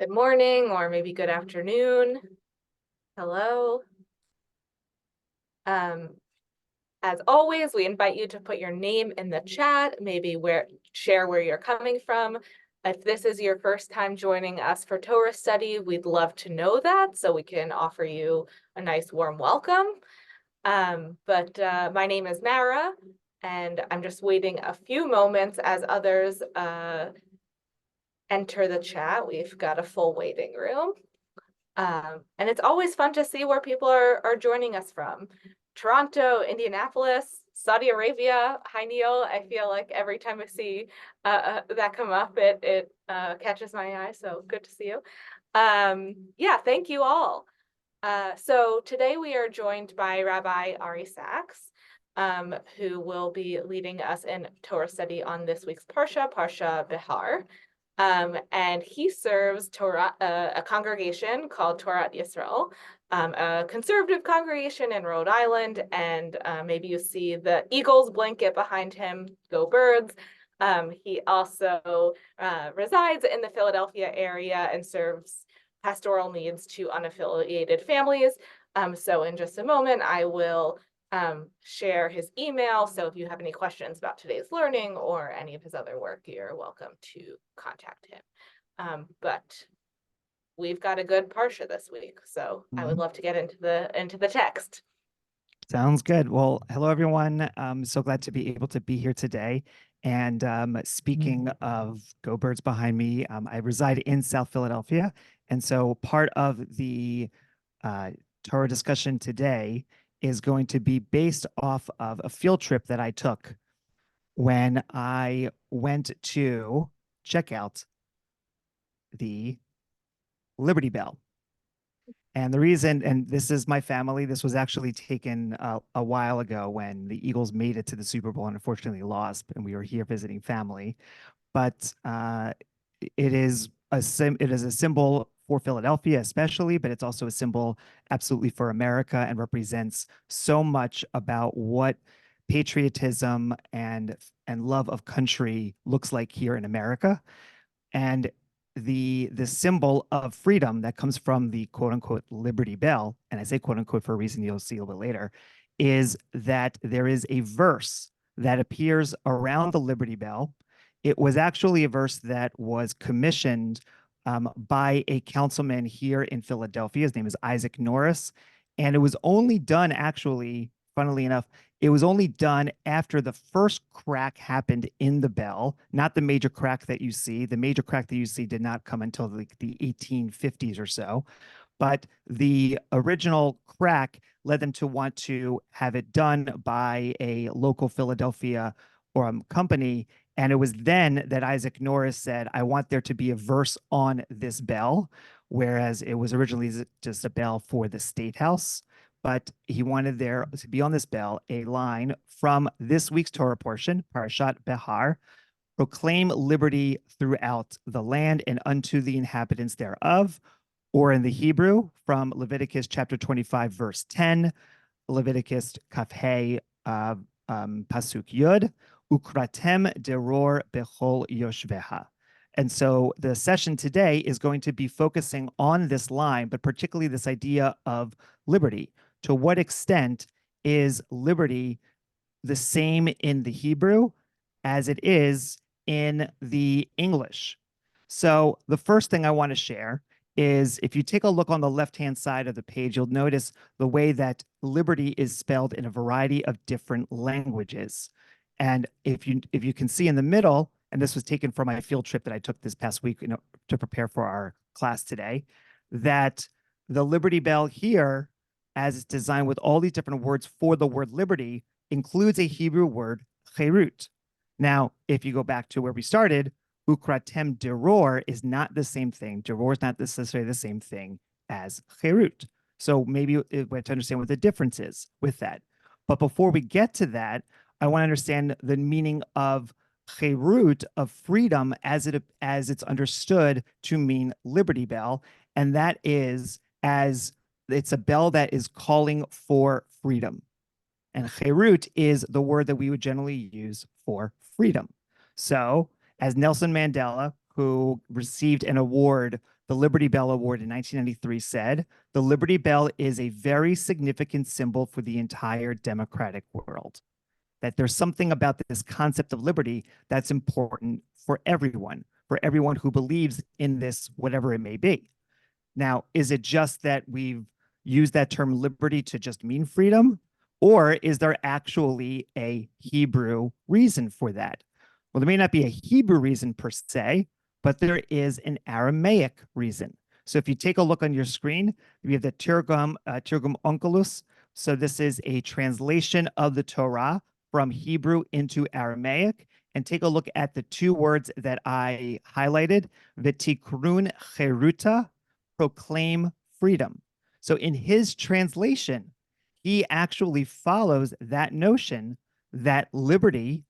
Good morning, or maybe good afternoon. Hello. Um, as always, we invite you to put your name in the chat, maybe share where you're coming from. If this is your first time joining us for Torah study, we'd love to know that so we can offer you a nice warm welcome. My name is Mara, and I'm just waiting a few moments as others enter the chat. We've got a full waiting room. And it's always fun to see where people are joining us from. Toronto, Indianapolis, Saudi Arabia. Hi, Neil. I feel like every time I see that come up, it catches my eye. So good to see you. Yeah, thank you all. So today we are joined by Rabbi Ari Sachs, who will be leading us in Torah study on this week's Parsha Behar. And he serves Torah, a congregation called Torah Yisrael, a conservative congregation in Rhode Island. And maybe you see the Eagles blanket behind him, go Birds. He also resides in the Philadelphia area and serves pastoral needs to unaffiliated families. So in just a moment, I will share his email. So if you have any questions about today's learning or any of his other work, you're welcome to contact him. But we've got a good Parsha this week, so I would love to get into the text. Sounds good. Well, hello, everyone. I'm so glad to be able to be here today. And speaking of Go Birds behind me, I reside in South Philadelphia. And so part of the Torah discussion today is going to be based off of a field trip that I took when I went to check out the Liberty Bell. And the reason, and this is my family, this was actually taken a while ago when the Eagles made it to the Super Bowl and unfortunately lost, and we were here visiting family. But it is a symbol for Philadelphia especially, but it's also a symbol absolutely for America and represents so much about what patriotism and love of country looks like here in America. And the symbol of freedom that comes from the quote unquote Liberty Bell, and I say quote unquote for a reason you'll see a little bit later, is that there is a verse that appears around the Liberty Bell. It was actually a verse that was commissioned by a councilman here in Philadelphia. His name is Isaac Norris. And it was only done actually, funnily enough, it was only done after the first crack happened in the bell, not the major crack that you see. The major crack that you see did not come until like the 1850s or so. But the original crack led them to want to have it done by a local Philadelphia company. And it was then that Isaac Norris said, I want there to be a verse on this bell, whereas it was originally just a bell for the State House. But he wanted there to be on this bell a line from this week's Torah portion, Parashat Behar, proclaim liberty throughout the land and unto the inhabitants thereof, or in the Hebrew from Leviticus chapter 25, verse 10, Leviticus Kafhe Pasuk Yud, Ukratem deror bechol yoshveha. And so the session today is going to be focusing on this line, but particularly this idea of liberty. To what extent is liberty the same in the Hebrew as it is in the English? So the first thing I want to share is if you take a look on the left-hand side of the page, you'll notice the way that liberty is spelled in a variety of different languages. And if you can see in the middle, and this was taken from my field trip that I took this past week, to prepare for our class today, that the Liberty Bell here, as it's designed with all these different words for the word liberty, includes a Hebrew word, cherut. Now, if you go back to where we started, ukratem deror is not the same thing. Deror is not necessarily the same thing as cherut. So maybe we have to understand what the difference is with that. But before we get to that, I want to understand the meaning of cherut, of freedom, as it's understood to mean Liberty Bell, and that is as it's a bell that is calling for freedom. And cherut is the word that we would generally use for freedom. So as Nelson Mandela, who received an award, the Liberty Bell Award in 1993 said, the Liberty Bell is a very significant symbol for the entire democratic world. That there's something about this concept of liberty that's important for everyone who believes in this, whatever it may be. Now, is it just that we've used that term liberty to just mean freedom? Or is there actually a Hebrew reason for that? Well, there may not be a Hebrew reason per se, but there is an Aramaic reason. So if you take a look on your screen, we have the Tirgum Onkelos. So this is a translation of the Torah from Hebrew into Aramaic. And take a look at the two words that I highlighted, v'tikrun cheruta, proclaim freedom. So in his translation, he actually follows that notion that liberty,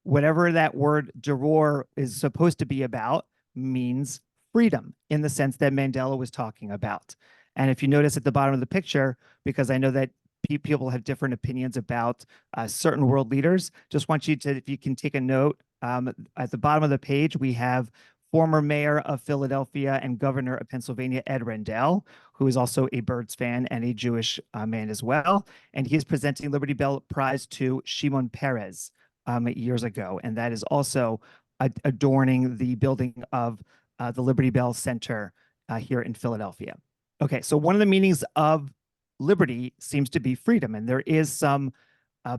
whatever that word deror is supposed to be about, means freedom in the sense that Mandela was talking about. And if you notice at the bottom of the picture, because I know that people have different opinions about certain world leaders, just want you to, if you can take a note, at the bottom of the page, we have former mayor of Philadelphia and governor of Pennsylvania, Ed Rendell, who is also a Birds fan and a Jewish man as well. And he is presenting Liberty Bell Prize to Shimon Peres years ago. And that is also adorning the building of the Liberty Bell Center here in Philadelphia. Okay, so one of the meanings of liberty seems to be freedom, and there is some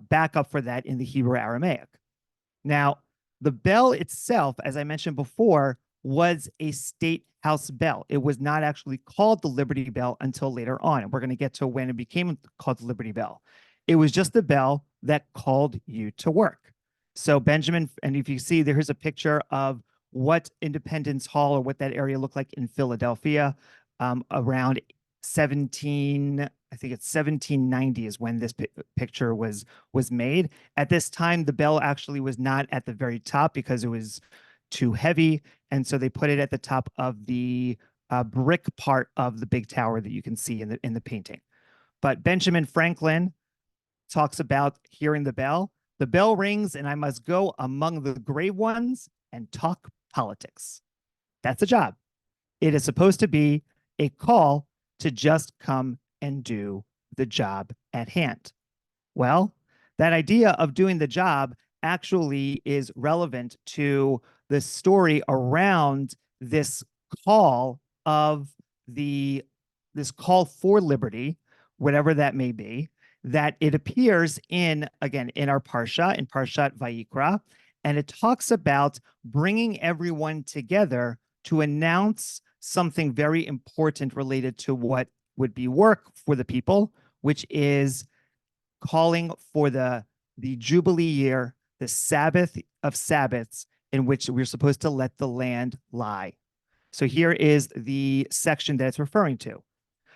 backup for that in the Hebrew Aramaic. Now, the bell itself, as I mentioned before, was a state house bell. It was not actually called the Liberty Bell until later on, and we're going to get to when it became called the Liberty Bell. It was just the bell that called you to work. So Benjamin, and if you see, there's a picture of what Independence Hall or what that area looked like in Philadelphia around 1790 is when this picture was made. At this time, the bell actually was not at the very top because it was too heavy, and so they put it at the top of the brick part of the big tower that you can see in the painting. But Benjamin Franklin talks about hearing the bell. The bell rings, and I must go among the grave ones and talk politics. That's a job. It is supposed to be a call to just come and do the job at hand. Well, that idea of doing the job actually is relevant to the story around this call of this call for liberty, whatever that may be, that it appears in, again, in our Parsha, in Parashat Vayikra, and it talks about bringing everyone together to announce something very important related to what would be work for the people, which is calling for the Jubilee year, the Sabbath of Sabbaths, in which we're supposed to let the land lie. So here is the section that it's referring to.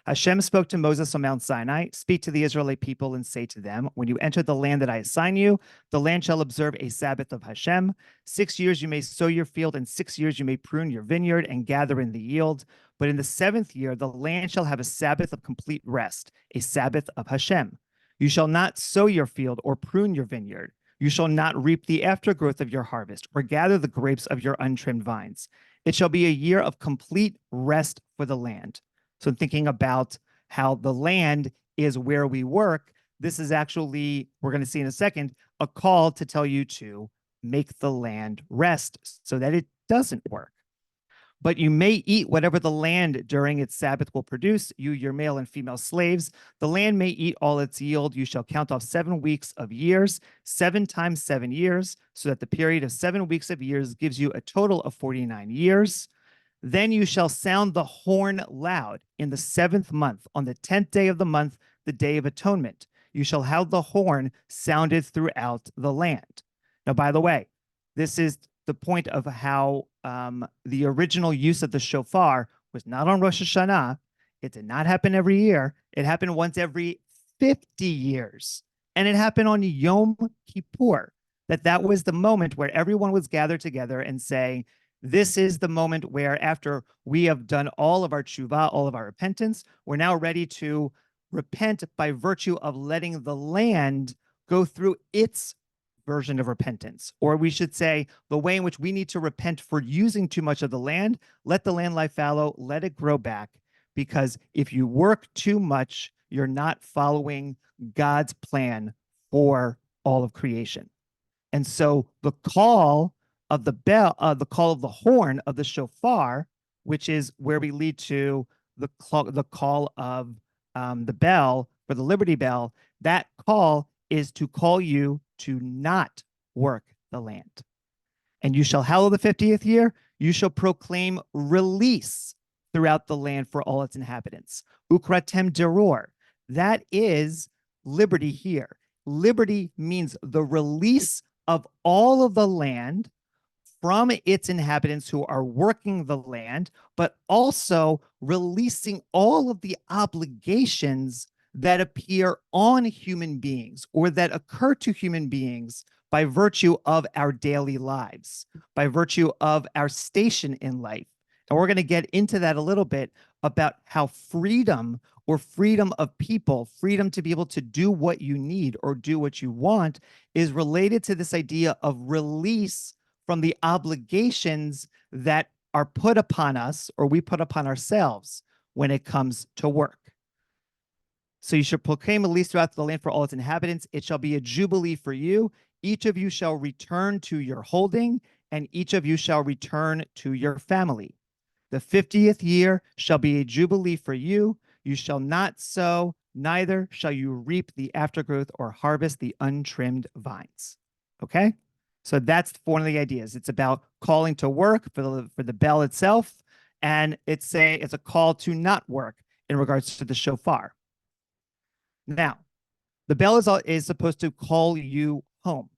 Hashem spoke to Moses on Mount Sinai, speak to the Israelite people and say to them, when you enter the land that I assign you, the land shall observe a Sabbath of Hashem. 6 years you may sow your field, and 6 years you may prune your vineyard and gather in the yield. But in the 7th year, the land shall have a Sabbath of complete rest, a Sabbath of Hashem. You shall not sow your field or prune your vineyard. You shall not reap the aftergrowth of your harvest or gather the grapes of your untrimmed vines. It shall be a year of complete rest for the land. So thinking about how the land is where we work, this is actually, we're going to see in a second, a call to tell you to make the land rest so that it doesn't work. But you may eat whatever the land during its Sabbath will produce, you, your male and female slaves. The land may eat all its yield. You shall count off 7 weeks of years, 7 times 7 years, so that the period of 7 weeks of years gives you a total of 49 years. Then you shall sound the horn loud in the 7th month, on the 10th day of the month, the day of atonement. You shall have the horn sounded throughout the land. Now, by the way, this is the point of how the original use of the shofar was not on Rosh Hashanah. It did not happen every year. It happened once every 50 years. And it happened on Yom Kippur. That was the moment where everyone was gathered together and saying, this is the moment where after we have done all of our tshuva, all of our repentance, we're now ready to repent by virtue of letting the land go through its version of repentance, or we should say the way in which we need to repent for using too much of the land. Let the land lie fallow, let it grow back, because if you work too much, you're not following God's plan for all of creation. And so the call of the bell, the call of the horn of the shofar, which is where we lead to the call of the bell for the Liberty Bell, that call is to call you to not work the land. And you shall hallow the 50th year, you shall proclaim release throughout the land for all its inhabitants. Ukratem deror, that is liberty here. Liberty means the release of all of the land from its inhabitants who are working the land, but also releasing all of the obligations that appear on human beings or that occur to human beings by virtue of our daily lives, by virtue of our station in life. And we're going to get into that a little bit about how freedom or freedom of people, freedom to be able to do what you need or do what you want, is related to this idea of release from the obligations that are put upon us or we put upon ourselves when it comes to work. So you shall proclaim a release throughout the land for all its inhabitants. It shall be a jubilee for you. Each of you shall return to your holding, and each of you shall return to your family. The 50th year shall be a jubilee for you. You shall not sow, neither shall you reap the aftergrowth or harvest the untrimmed vines. Okay? So that's one of the ideas. It's about calling to work for the bell itself, and it's a call to not work in regards to the shofar. Now, the bell is supposed to call you home.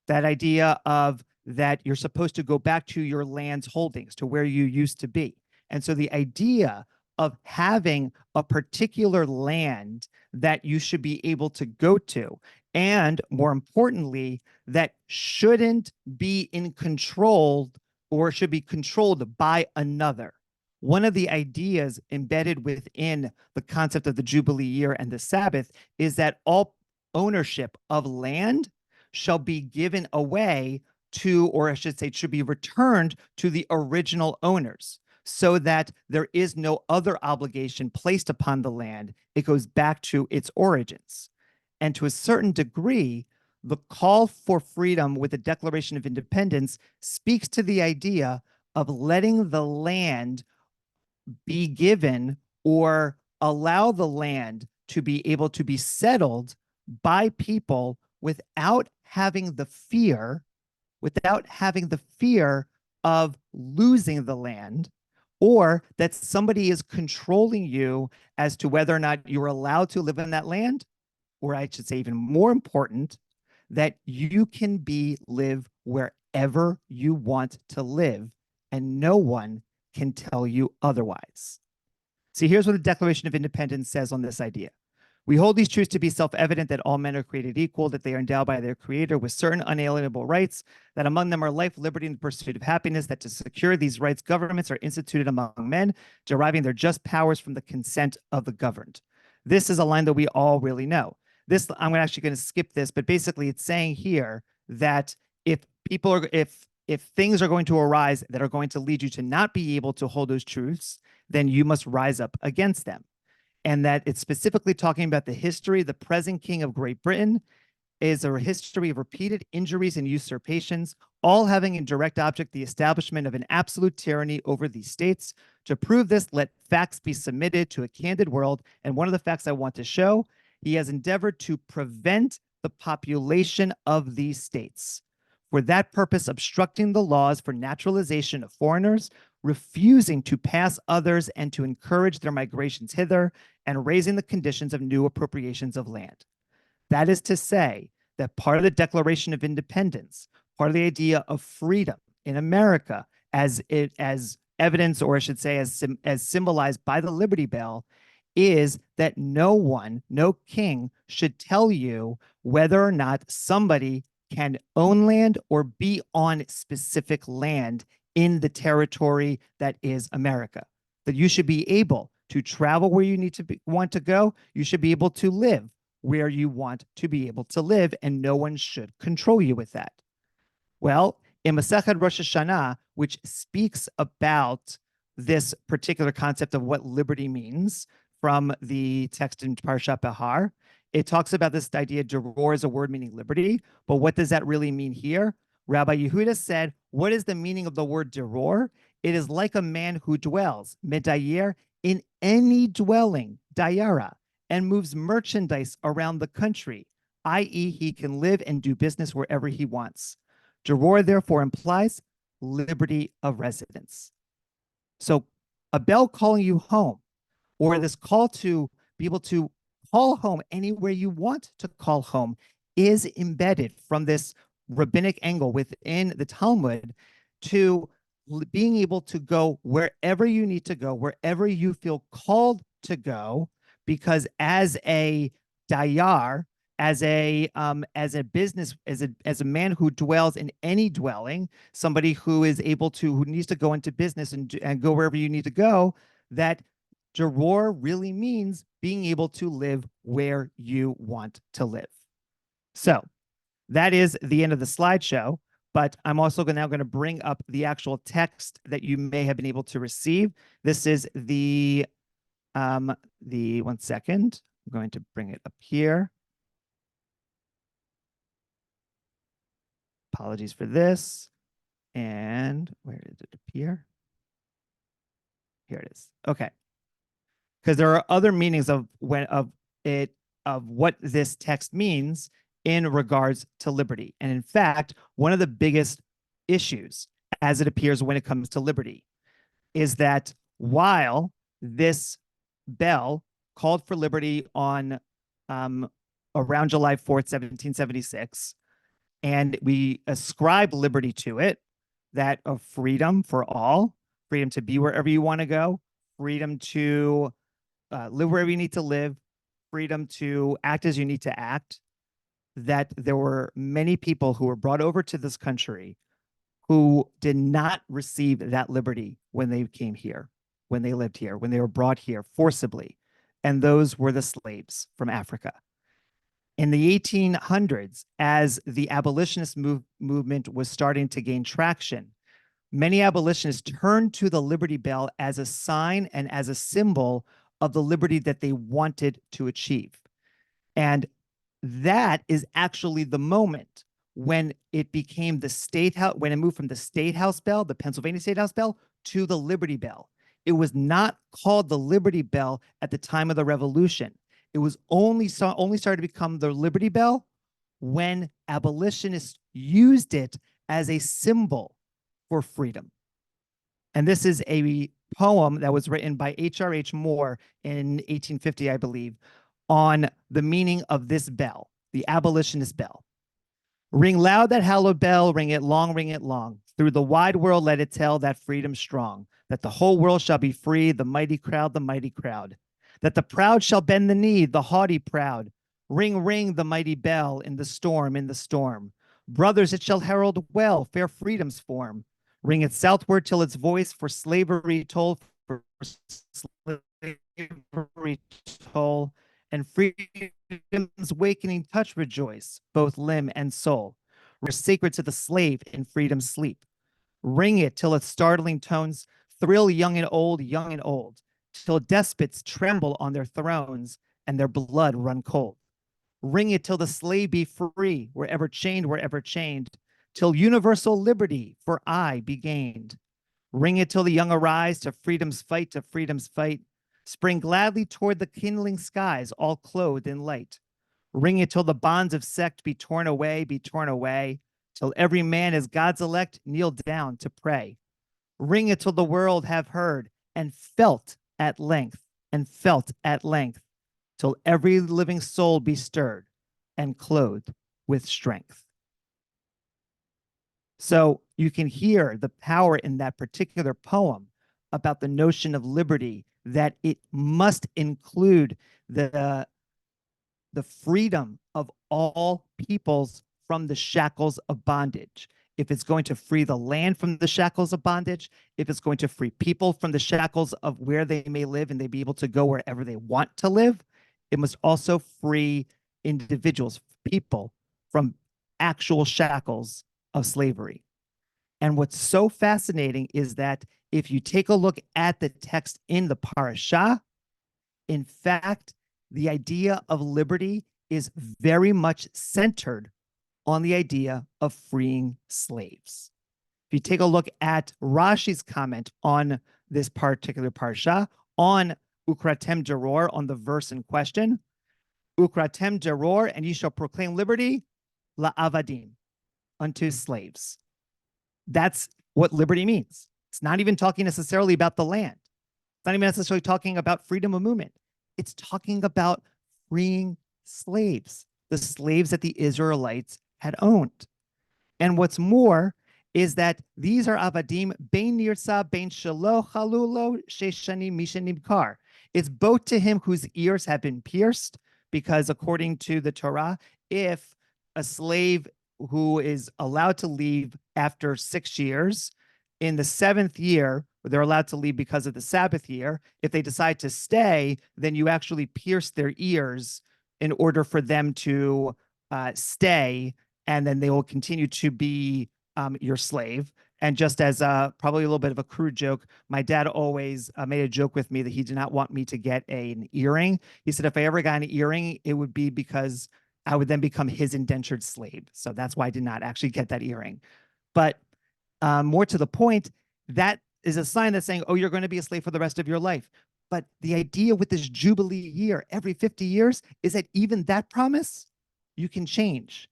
That idea of that you're supposed to go back to your land's holdings, to where you used to be. And so the idea of having a particular land that you should be able to go to, and more importantly, that shouldn't be in control or should be controlled by another. One of the ideas embedded within the concept of the Jubilee year and the Sabbath is that all ownership of land shall be given away to, or I should say, should be returned to the original owners, so that there is no other obligation placed upon the land. It goes back to its origins. And to a certain degree, the call for freedom with the Declaration of Independence speaks to the idea of letting the land be given or allow the land to be able to be settled by people without having the fear of losing the land, or that somebody is controlling you as to whether or not you're allowed to live in that land, or I should say even more important, that you can live wherever you want to live and no one can tell you otherwise. See, here's what the Declaration of Independence says on this idea. We hold these truths to be self-evident, that all men are created equal, that they are endowed by their Creator with certain unalienable rights, that among them are life, liberty, and the pursuit of happiness, that to secure these rights, governments are instituted among men, deriving their just powers from the consent of the governed. This is a line that we all really know. This, I'm actually going to skip this, but basically it's saying here that if things are going to arise that are going to lead you to not be able to hold those truths, then you must rise up against them. And that it's specifically talking about the history. The present king of Great Britain is a history of repeated injuries and usurpations, all having in direct object the establishment of an absolute tyranny over these states. To prove this, let facts be submitted to a candid world. And one of the facts I want to show, he has endeavored to prevent the population of these states. For that purpose, obstructing the laws for naturalization of foreigners, refusing to pass others and to encourage their migrations hither, and raising the conditions of new appropriations of land. That is to say that part of the Declaration of Independence, part of the idea of freedom in America, as evidence, or I should say as symbolized by the Liberty Bell, is that no king should tell you whether or not somebody can own land or be on specific land in the territory that is America. That you should be able to travel where you want to go. You should be able to live where you want to be able to live, and no one should control you with that. Well, in Masechet Rosh Hashanah, which speaks about this particular concept of what liberty means from the text in Parashat Behar, it talks about this idea, deror is a word meaning liberty, but what does that really mean here? Rabbi Yehuda said, what is the meaning of the word deror? It is like a man who dwells, medayer, in any dwelling, dayara, and moves merchandise around the country, i.e., he can live and do business wherever he wants. Deror, therefore, implies liberty of residence. So a bell calling you home, or this call to be able to call home anywhere you want to call home, is embedded from this rabbinic angle within the Talmud to being able to go wherever you need to go, wherever you feel called to go, because as a dayar, as a business, as a man who dwells in any dwelling, somebody who is able to, who needs to go into business and go wherever you need to go, that deror really means being able to live where you want to live. So that is the end of the slideshow, but I'm also now going to bring up the actual text that you may have been able to receive. This is the 1 second. I'm going to bring it up here. Apologies for this. And where did it appear? Here it is. Okay. Because there are other meanings of what this text means in regards to liberty. And in fact, one of the biggest issues as it appears when it comes to liberty is that while this bell called for liberty on around July 4th, 1776, and we ascribe liberty to it, that of freedom for all, freedom to be wherever you want to go, freedom to live wherever you need to live, freedom to act as you need to act, that there were many people who were brought over to this country who did not receive that liberty when they came here, when they lived here, when they were brought here forcibly. And those were the slaves from Africa. In the 1800s, as the abolitionist movement was starting to gain traction, many abolitionists turned to the Liberty Bell as a sign and as a symbol of the liberty that they wanted to achieve. And that is actually the moment when it became the state house, when it moved from the state house bell, the Pennsylvania State House bell, to the Liberty Bell. It was not called the Liberty Bell at the time of the Revolution. It was only started to become the Liberty Bell when abolitionists used it as a symbol for freedom. And this is a poem that was written by H.R.H. Moore in 1850, I believe, on the meaning of this bell, the abolitionist bell. Ring loud that hallowed bell, ring it long, ring it long. Through the wide world let it tell that freedom's strong, that the whole world shall be free, the mighty crowd, the mighty crowd. That the proud shall bend the knee, the haughty proud. Ring, ring the mighty bell in the storm, in the storm. Brothers, it shall herald well fair freedom's form. Ring it southward till its voice for slavery toll, for slavery toll, and freedom's wakening touch rejoice, both limb and soul. We're sacred to the slave in freedom's sleep. Ring it till its startling tones thrill young and old, till despots tremble on their thrones and their blood run cold. Ring it till the slave be free, wherever chained, till universal liberty for aye be gained. Ring it till the young arise to freedom's fight, spring gladly toward the kindling skies, all clothed in light. Ring it till the bonds of sect be torn away, till every man as God's elect kneel down to pray. Ring it till the world have heard and felt at length, till every living soul be stirred and clothed with strength. So you can hear the power in that particular poem about the notion of liberty, that it must include the freedom of all peoples from the shackles of bondage. If it's going to free the land from the shackles of bondage, if it's going to free people from the shackles of where they may live and they be able to go wherever they want to live, it must also free individuals, people, from actual shackles of slavery. And what's so fascinating is that if you take a look at the text in the parasha, in fact, the idea of liberty is very much centered on the idea of freeing slaves. If you take a look at Rashi's comment on this particular parsha, on Ukratem Deror, on the verse in question, Ukratem Deror, and ye shall proclaim liberty, la'avadim, unto slaves. That's what liberty means. It's not even talking necessarily about the land. It's not even necessarily talking about freedom of movement. It's talking about freeing slaves, the slaves that the Israelites had owned. And what's more is that these are avadim bein nirsa bein shelo chalulo sheshani mishanim kar. It's both to him whose ears have been pierced, because according to the Torah, if a slave who is allowed to leave after 6 years, in the 7th year, they're allowed to leave because of the Sabbath year. If they decide to stay, then you actually pierce their ears in order for them to stay, and then they will continue to be your slave. And just as probably a little bit of a crude joke, my dad always made a joke with me that he did not want me to get an earring. He said if I ever got an earring, it would be because I would then become his indentured slave. So that's why I did not actually get that earring. But more to the point, that is a sign that's saying, oh, you're going to be a slave for the rest of your life. But the idea with this Jubilee year, every 50 years, is that even that promise, you can change.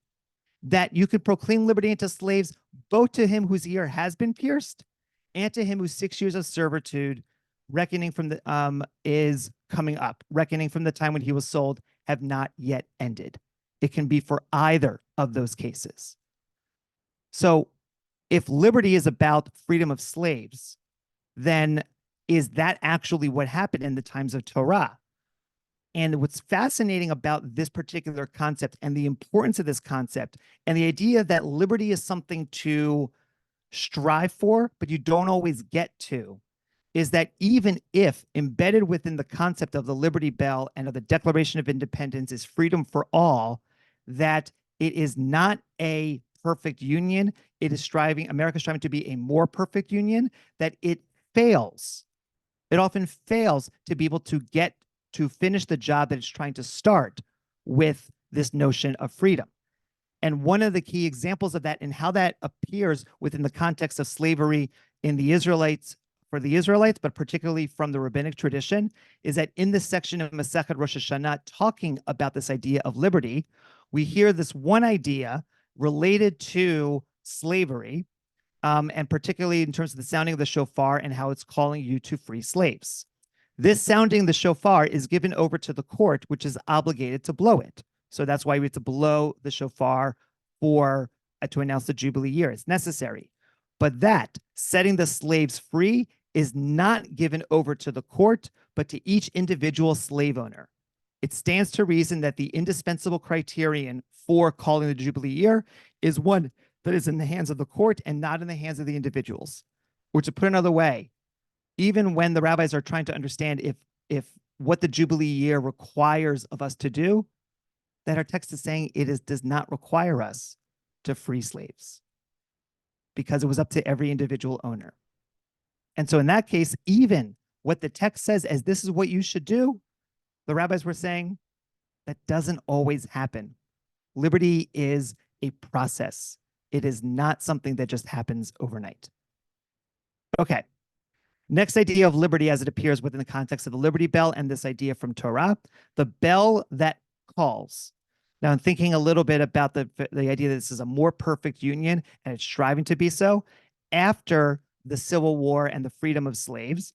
That you could proclaim liberty unto slaves, both to him whose ear has been pierced, and to him whose 6 years of servitude, reckoning from the is coming up, reckoning from the time when he was sold, have not yet ended. It can be for either of those cases. So if liberty is about freedom of slaves, then is that actually what happened in the times of Torah? And what's fascinating about this particular concept and the importance of this concept and the idea that liberty is something to strive for, but you don't always get to, is that even if embedded within the concept of the Liberty Bell and of the Declaration of Independence is freedom for all, that it is not a perfect union. It is America's striving to be a more perfect union, that it fails. It often fails to be able to get to finish the job that it's trying to start with this notion of freedom. And one of the key examples of that and how that appears within the context of slavery in the Israelites, for the Israelites, but particularly from the rabbinic tradition, is that in this section of Masechet Rosh Hashanah talking about this idea of liberty, we hear this one idea related to slavery, and particularly in terms of the sounding of the shofar and how it's calling you to free slaves. This sounding the shofar is given over to the court, which is obligated to blow it. So that's why we have to blow the shofar for to announce the Jubilee year. It's necessary. But that, setting the slaves free, is not given over to the court, but to each individual slave owner. It stands to reason that the indispensable criterion for calling the Jubilee year is one that is in the hands of the court and not in the hands of the individuals. Or to put another way, even when the rabbis are trying to understand if what the Jubilee year requires of us to do, that our text is saying does not require us to free slaves, because it was up to every individual owner. And so in that case, even what the text says as this is what you should do, the rabbis were saying that doesn't always happen. Liberty is a process. It is not something that just happens overnight. Okay. Next idea of liberty as it appears within the context of the Liberty Bell and this idea from Torah, the bell that calls. Now, I'm thinking a little bit about the idea that this is a more perfect union and it's striving to be so after the Civil War and the freedom of slaves,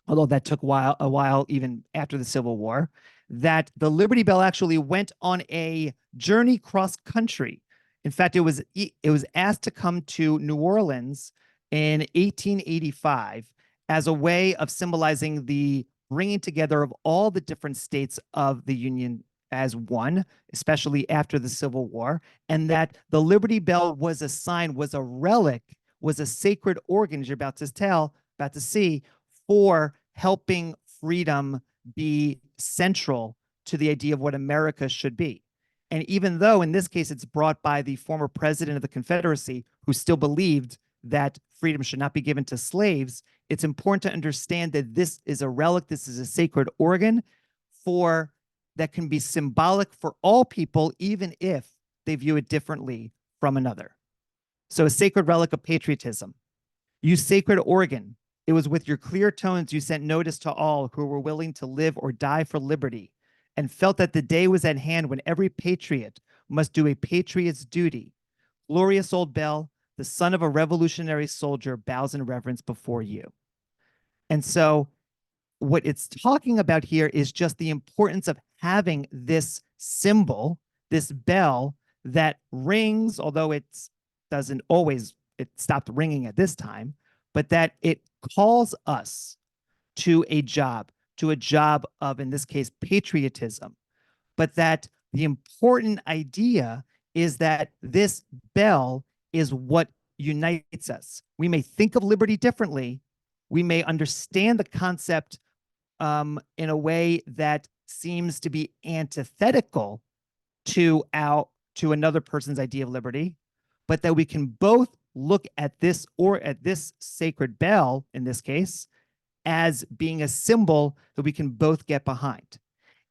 although that took a while even after the Civil War, that the Liberty Bell actually went on a journey cross country. In fact, it was asked to come to New Orleans in 1885 as a way of symbolizing the bringing together of all the different states of the Union as one, especially after the Civil War, and that the Liberty Bell was a sign, was a relic, was a sacred organ, as you're about to see, for helping freedom be central to the idea of what America should be. And even though in this case it's brought by the former president of the Confederacy who still believed that freedom should not be given to slaves, it's important to understand that this is a relic, this is a sacred organ for that can be symbolic for all people, even if they view it differently from another. So a sacred relic of patriotism. You sacred organ, it was with your clear tones you sent notice to all who were willing to live or die for liberty, and felt that the day was at hand when every patriot must do a patriot's duty. Glorious old bell, the son of a revolutionary soldier, bows in reverence before you. And so what it's talking about here is just the importance of having this symbol, this bell that rings, although it doesn't always, it stopped ringing at this time, but that it calls us to a job of, in this case, patriotism. But that the important idea is that this bell is what unites us. We may think of liberty differently. We may understand the concept in a way that seems to be antithetical to another person's idea of liberty, but that we can both look at this sacred bell in this case as being a symbol that we can both get behind.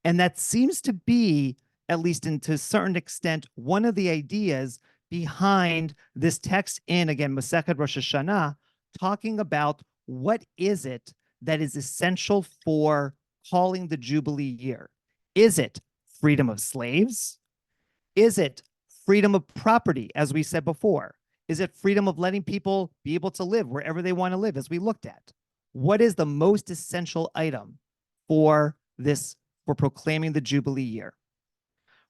And that seems to be, at least to a certain extent, one of the ideas behind this text in, again, Masechet Rosh Hashanah, talking about what is it that is essential for calling the Jubilee year. Is it freedom of slaves? Is it freedom of property, as we said before? Is it freedom of letting people be able to live wherever they want to live, as we looked at? What is the most essential item for proclaiming the Jubilee year?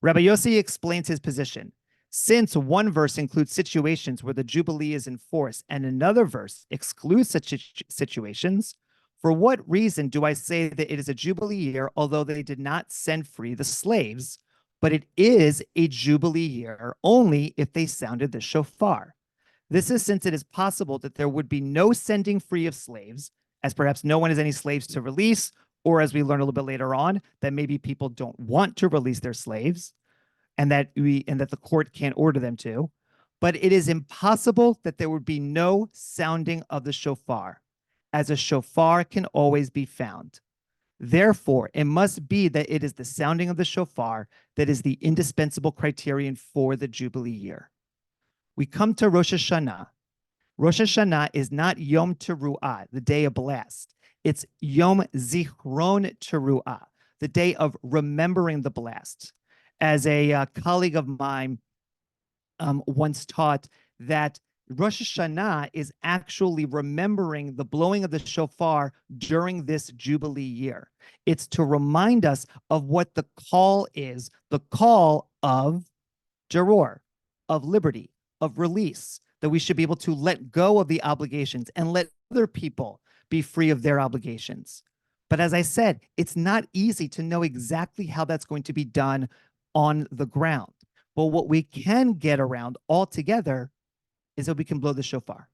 Rabbi Yossi explains his position. Since one verse includes situations where the Jubilee is enforced and another verse excludes such situations, for what reason do I say that it is a Jubilee year, although they did not set free the slaves, but it is a Jubilee year only if they sounded the shofar? This is since it is possible that there would be no sending free of slaves, as perhaps no one has any slaves to release, or as we learn a little bit later on, that maybe people don't want to release their slaves, and that the court can't order them to. But it is impossible that there would be no sounding of the shofar, as a shofar can always be found. Therefore, it must be that it is the sounding of the shofar that is the indispensable criterion for the Jubilee year. We come to Rosh Hashanah. Rosh Hashanah is not Yom Teruah, the day of blast. It's Yom Zichron Teruah, the day of remembering the blast. As a colleague of mine once taught, that Rosh Hashanah is actually remembering the blowing of the shofar during this Jubilee year. It's to remind us of what the call is, the call of Deror, of liberty, of release, that we should be able to let go of the obligations and let other people be free of their obligations. But as I said, it's not easy to know exactly how that's going to be done on the ground. But what we can get around altogether is that we can blow the shofar,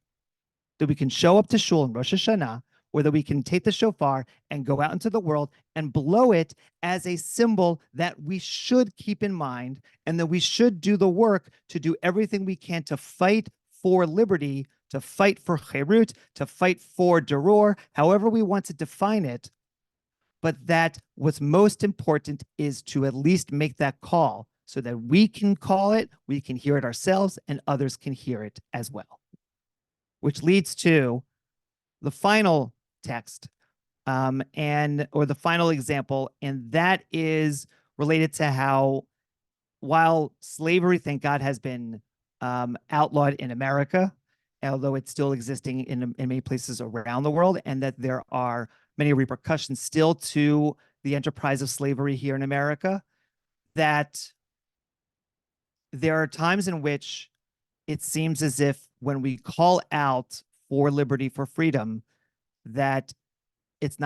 that we can show up to shul in Rosh Hashanah, or that we can take the shofar and go out into the world and blow it as a symbol that we should keep in mind, and that we should do the work to do everything we can to fight for liberty, to fight for cherut, to fight for deror, however we want to define it. But that what's most important is to at least make that call so that we can call it, we can hear it ourselves, and others can hear it as well. Which leads to the final text, or the final example, and that is related to how, while slavery, thank God, has been outlawed in America, although it's still existing in many places around the world, and that there are many repercussions still to the enterprise of slavery here in America, that there are times in which it seems as if when we call out for liberty, for freedom, that it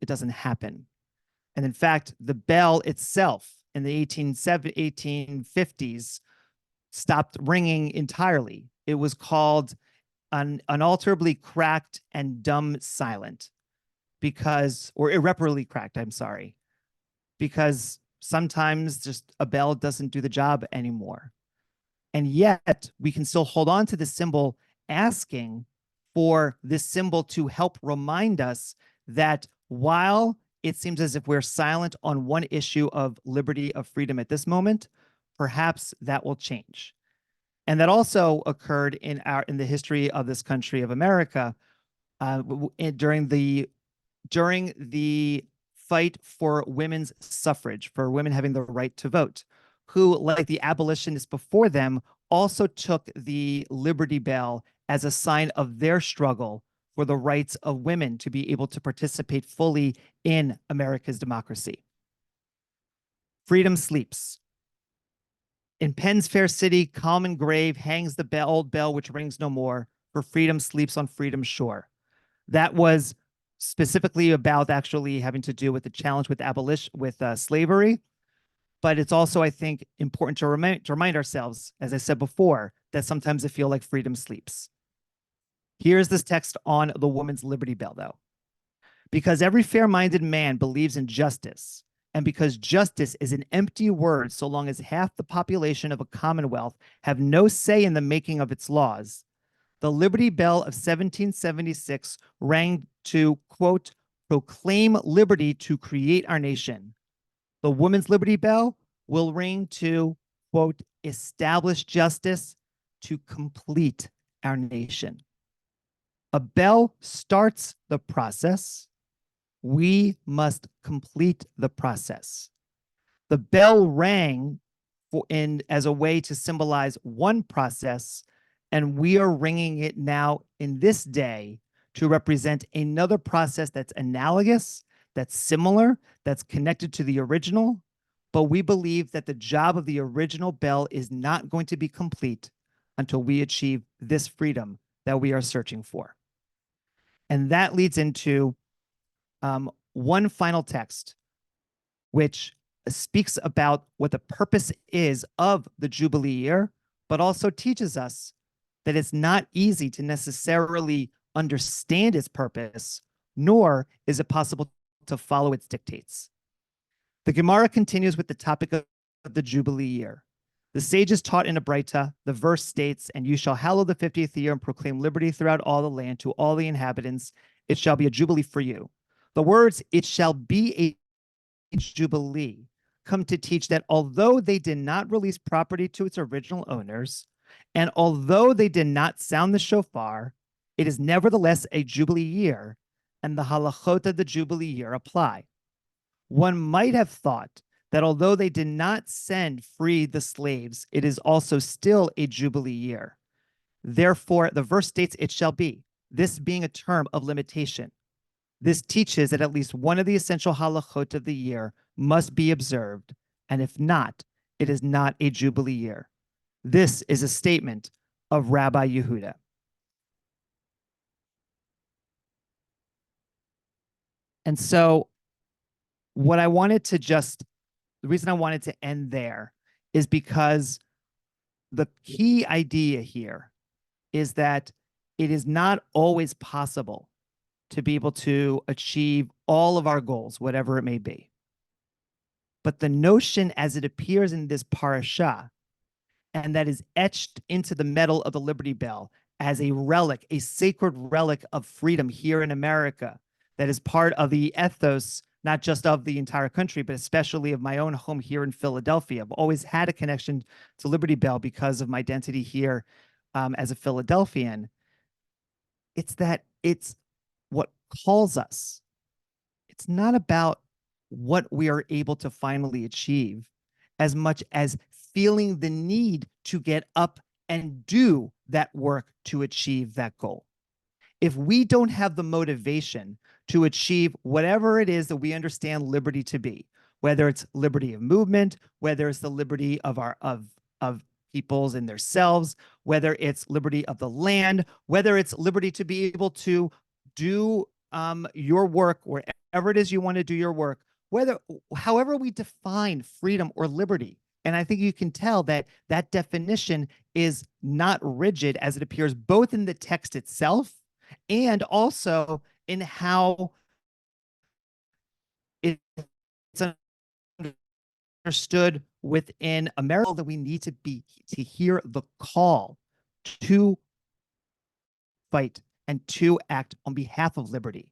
doesn't happen. And in fact, the bell itself in the 1850s stopped ringing entirely. It was called unalterably cracked and dumb silent, or irreparably cracked, I'm sorry, because sometimes just a bell doesn't do the job anymore. And yet we can still hold on to this symbol, asking for this symbol to help remind us that while it seems as if we're silent on one issue of liberty, of freedom at this moment, perhaps that will change. And that also occurred in the history of this country of America, during the fight for women's suffrage, for women having the right to vote, who, like the abolitionists before them, also took the Liberty Bell as a sign of their struggle for the rights of women to be able to participate fully in America's democracy. Freedom sleeps. In Penn's fair city, calm and grave, hangs the old bell which rings no more, for freedom sleeps on freedom's shore. That was specifically about actually having to do with the challenge with slavery. But it's also, I think, important to remind ourselves, as I said before, that sometimes I feel like freedom sleeps. Here's this text on the woman's Liberty Bell, though. Because every fair-minded man believes in justice, and because justice is an empty word so long as half the population of a commonwealth have no say in the making of its laws, the Liberty Bell of 1776 rang to, quote, proclaim liberty to create our nation. The woman's Liberty Bell will ring to, quote, establish justice to complete our nation. A bell starts the process. We must complete the process. The bell rang as a way to symbolize one process, and we are ringing it now in this day to represent another process that's analogous, that's similar, that's connected to the original. But we believe that the job of the original bell is not going to be complete until we achieve this freedom that we are searching for. And that leads into one final text, which speaks about what the purpose is of the Jubilee year, but also teaches us that it's not easy to necessarily understand its purpose, nor is it possible to follow its dictates. The Gemara continues with the topic of the Jubilee year. The sages taught in a Braita, the verse states, and you shall hallow the 50th year and proclaim liberty throughout all the land to all the inhabitants. It shall be a jubilee for you. The words, it shall be a jubilee, come to teach that although they did not release property to its original owners, and although they did not sound the shofar, it is nevertheless a jubilee year, and the halachot of the jubilee year apply. One might have thought that although they did not free the slaves, it is also still a jubilee year. Therefore, the verse states it shall be, this being a term of limitation. This teaches that at least one of the essential halachot of the year must be observed, and if not, it is not a jubilee year. This is a statement of Rabbi Yehuda. And so the reason I wanted to end there is because the key idea here is that it is not always possible to be able to achieve all of our goals, whatever it may be. But the notion as it appears in this parasha, and that is etched into the metal of the Liberty Bell as a relic, a sacred relic of freedom here in America, that is part of the ethos, not just of the entire country, but especially of my own home here in Philadelphia. I've always had a connection to Liberty Bell because of my identity here as a Philadelphian. It's what calls us. It's not about what we are able to finally achieve as much as feeling the need to get up and do that work to achieve that goal. If we don't have the motivation to achieve whatever it is that we understand liberty to be, whether it's liberty of movement, whether it's the liberty of peoples in themselves, whether it's liberty of the land, whether it's liberty to be able to do your work wherever it is you want to do your work, however we define freedom or liberty. And I think you can tell that that definition is not rigid as it appears both in the text itself and also in how it's understood within America that we need to hear the call to fight and to act on behalf of liberty,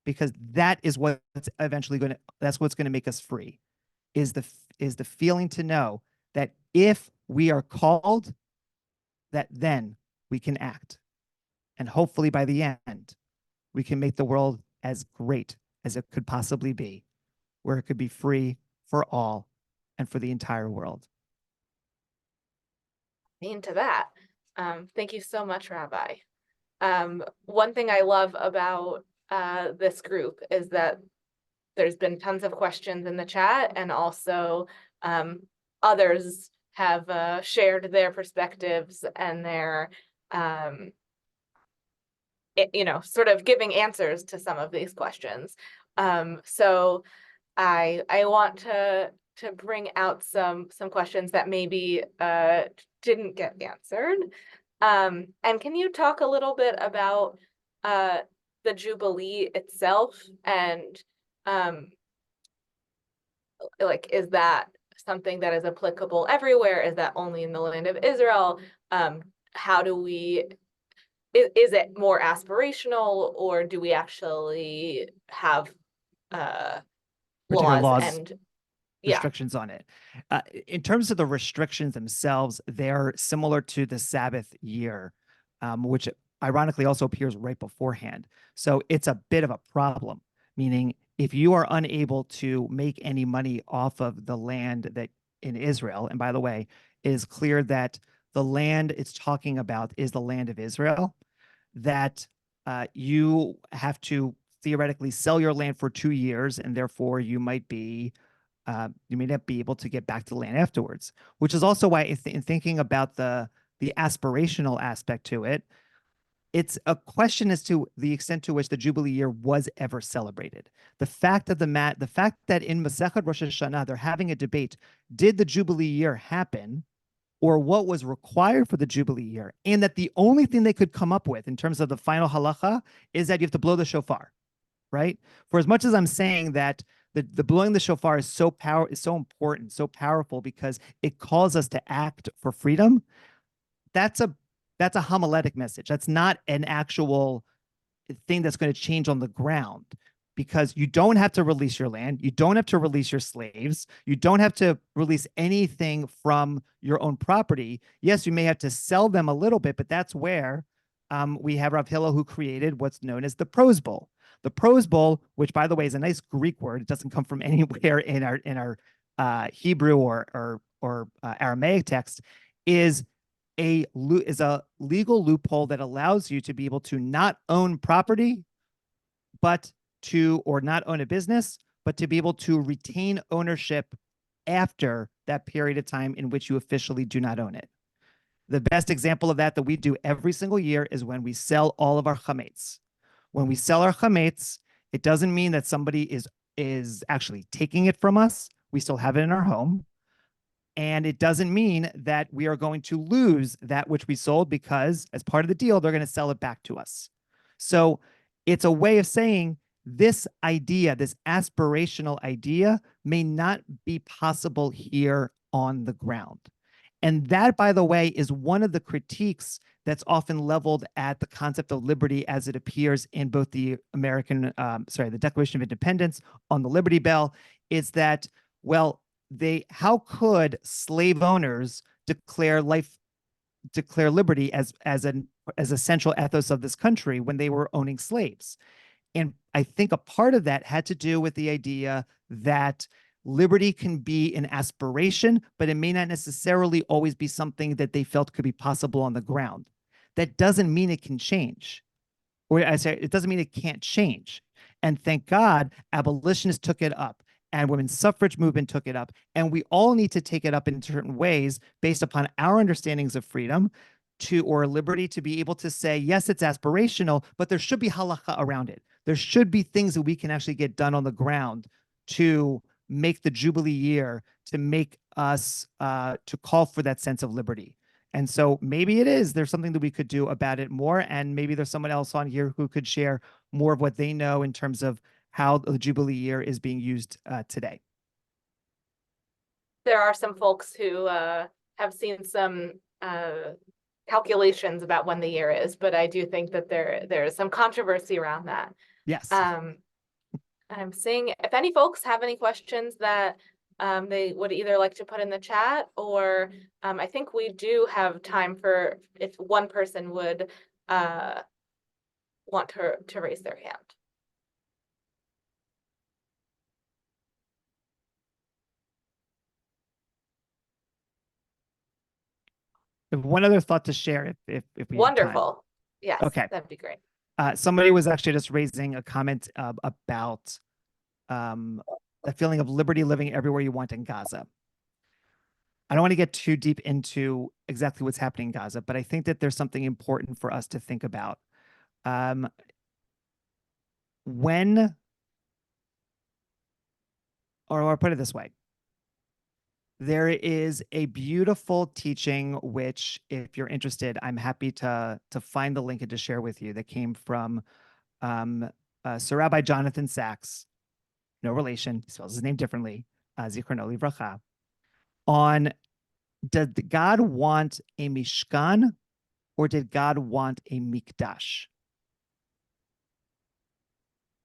because that is what's eventually going to, that's what's going to make us free, is the feeling to know that if we are called, that then we can act. And hopefully by the end, we can make the world as great as it could possibly be, where it could be free for all and for the entire world. Into that. Thank you so much, Rabbi. One thing I love about this group is that there's been tons of questions in the chat, and also others have shared their perspectives and their sort of giving answers to some of these questions. So I want to bring out some questions that maybe didn't get answered. And can you talk a little bit about the Jubilee itself, and like, is that something that is applicable everywhere? Is that only in the land of Israel? How do we, is it more aspirational, or do we actually have Particular laws laws, and restrictions on it? In terms of the restrictions themselves, they're similar to the Sabbath year, which ironically also appears right beforehand. So it's a bit of a problem, meaning if you are unable to make any money off of the land that in Israel, and by the way, it is clear that the land it's talking about is the land of Israel, that you have to theoretically sell your land for 2 years, and therefore you might not be able to get back to the land afterwards. Which is also why, in thinking about the aspirational aspect to it, it's a question as to the extent to which the Jubilee year was ever celebrated. The fact that in Masechet Rosh Hashanah they're having a debate: did the Jubilee year happen, or what was required for the Jubilee year? And that the only thing they could come up with in terms of the final halacha is that you have to blow the shofar, right? For as much as I'm saying that the blowing the shofar is so important, so powerful, because it calls us to act for freedom, that's a homiletic message. That's not an actual thing that's going to change on the ground, because you don't have to release your land. You don't have to release your slaves. You don't have to release anything from your own property. Yes, you may have to sell them a little bit, but that's where we have Rav Hillel, who created what's known as the Prose Bowl. The Prose Bowl, which by the way is a nice Greek word, it doesn't come from anywhere in our Hebrew or Aramaic text, is a legal loophole that allows you to be able to not own property, or not own a business, but to be able to retain ownership after that period of time in which you officially do not own it. The best example of that we do every single year is when we sell all of our chametz. When we sell our chametz, it doesn't mean that somebody is actually taking it from us. We still have it in our home. And it doesn't mean that we are going to lose that which we sold, because as part of the deal, they're going to sell it back to us. So it's a way of saying this idea, this aspirational idea, may not be possible here on the ground. And that, by the way, is one of the critiques that's often leveled at the concept of liberty as it appears in both the the Declaration of Independence on the Liberty Bell, is that, well, how could slave owners declare liberty as a central ethos of this country when they were owning slaves? And I think a part of that had to do with the idea that liberty can be an aspiration, but it may not necessarily always be something that they felt could be possible on the ground. That doesn't mean it can change. Or I say, it doesn't mean it can't change. And thank God, abolitionists took it up, and women's suffrage movement took it up. And we all need to take it up in certain ways based upon our understandings of freedom or liberty, to be able to say, yes, it's aspirational, but there should be halacha around it. There should be things that we can actually get done on the ground to make the Jubilee year, to make us, to call for that sense of liberty. And so maybe there's something that we could do about it more. And maybe there's someone else on here who could share more of what they know in terms of how the Jubilee year is being used today. there are some folks who have seen some calculations about when the year is, but I do think that there is some controversy around that. Yes. I'm seeing if any folks have any questions that they would either like to put in the chat, or I think we do have time for if one person would want to raise their hand. One other thought to share if we have time. Wonderful. Yes, Okay. that'd be great. Somebody was actually just raising a comment about the feeling of liberty living everywhere you want in Gaza. I don't want to get too deep into exactly what's happening in Gaza, but I think that there's something important for us to think about. Or I'll put it this way. There is a beautiful teaching, which if you're interested, I'm happy to find the link and to share with you, that came from Sir Rabbi Jonathan Sachs, no relation, he spells his name differently, Zichrono Livracha, on did God want a Mishkan or did God want a Mikdash?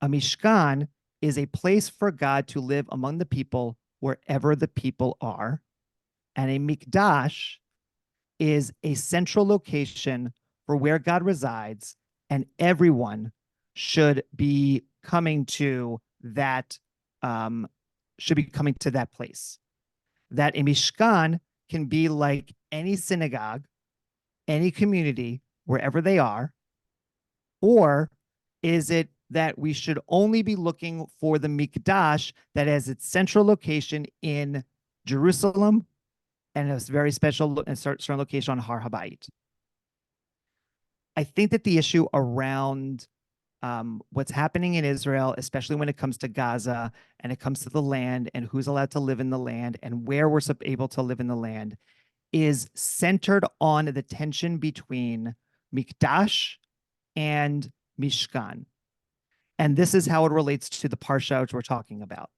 A Mishkan is a place for God to live among the people wherever the people are. And a Mikdash is a central location for where God resides, and everyone should be coming to that place. That a Mishkan can be like any synagogue, any community, wherever they are, or is it that we should only be looking for the Mikdash that has its central location in Jerusalem and a very special and certain location on Har Habayit? I think that the issue around what's happening in Israel, especially when it comes to Gaza and it comes to the land and who's allowed to live in the land and where we're able to live in the land, is centered on the tension between Mikdash and Mishkan. And this is how it relates to the Parsha which we're talking about.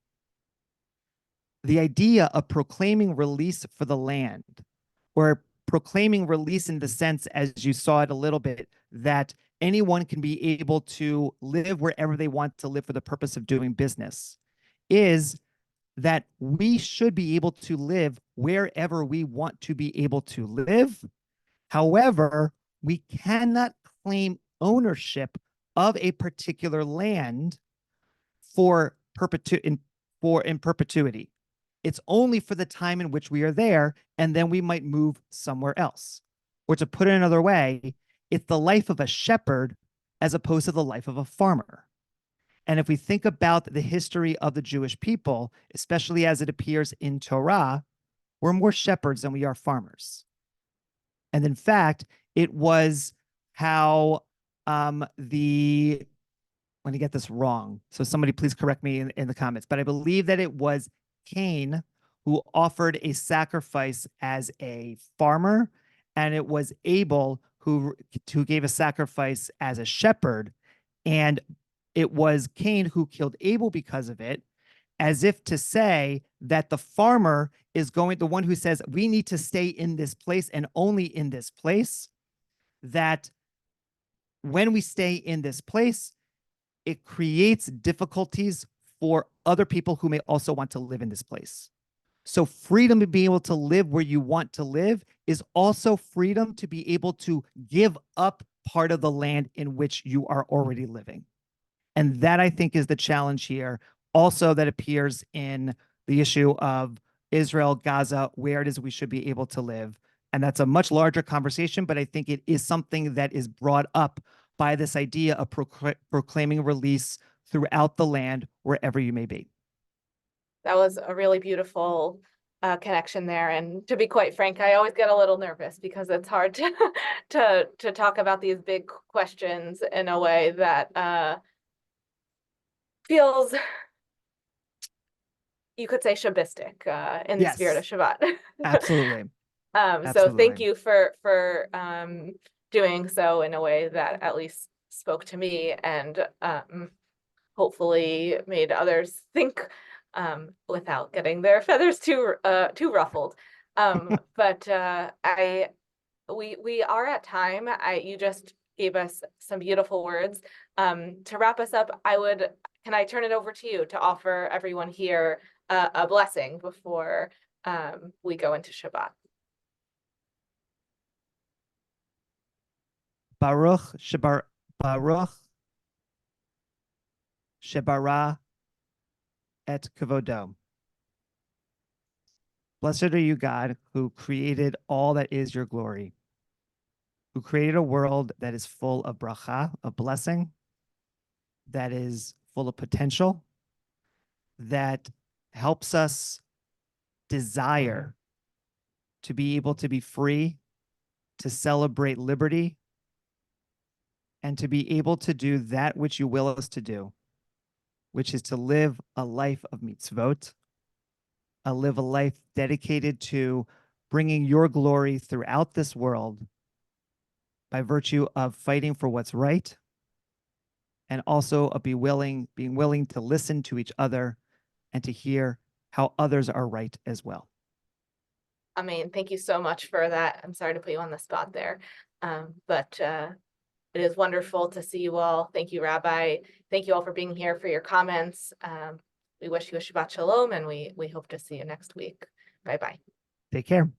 The idea of proclaiming release for the land, or proclaiming release in the sense, as you saw it a little bit, that anyone can be able to live wherever they want to live for the purpose of doing business, is that we should be able to live wherever we want to be able to live. However, we cannot claim ownership of a particular land in perpetuity. It's only for the time in which we are there, and then we might move somewhere else. Or to put it another way, it's the life of a shepherd as opposed to the life of a farmer. And if we think about the history of the Jewish people, especially as it appears in Torah, we're more shepherds than we are farmers. And in fact, it was how I'm going to get this wrong, so somebody please correct me in the comments, but I believe that it was Cain who offered a sacrifice as a farmer, and it was Abel who gave a sacrifice as a shepherd, and it was Cain who killed Abel because of it, as if to say that the farmer is the one who says, we need to stay in this place and only in this place, that when we stay in this place, it creates difficulties for other people who may also want to live in this place. So freedom to be able to live where you want to live is also freedom to be able to give up part of the land in which you are already living. And that, I think, is the challenge here. Also, that appears in the issue of Israel, Gaza, where it is we should be able to live. And that's a much larger conversation, but I think it is something that is brought up by this idea of proclaiming release throughout the land, wherever you may be. That was a really beautiful connection there. And to be quite frank, I always get a little nervous because it's hard to talk about these big questions in a way that feels, you could say, Shabbistic in the spirit of Shabbat. Absolutely. So thank you for doing so in a way that at least spoke to me and hopefully made others think without getting their feathers too ruffled. But we are at time. You just gave us some beautiful words. To wrap us up, can I turn it over to you to offer everyone here a blessing before we go into Shabbat? Baruch Shebara et Kavodo. Blessed are you, God, who created all that is your glory, who created a world that is full of bracha, of blessing, that is full of potential, that helps us desire to be able to be free, to celebrate liberty, and to be able to do that which you will us to do, which is to live a life of mitzvot, live a life dedicated to bringing your glory throughout this world by virtue of fighting for what's right, and also of being willing to listen to each other and to hear how others are right as well. I mean, thank you so much for that. I'm sorry to put you on the spot there. But it is wonderful to see you all. Thank you, Rabbi. Thank you all for being here, for your comments. We wish you a Shabbat Shalom, and we hope to see you next week. Bye-bye. Take care.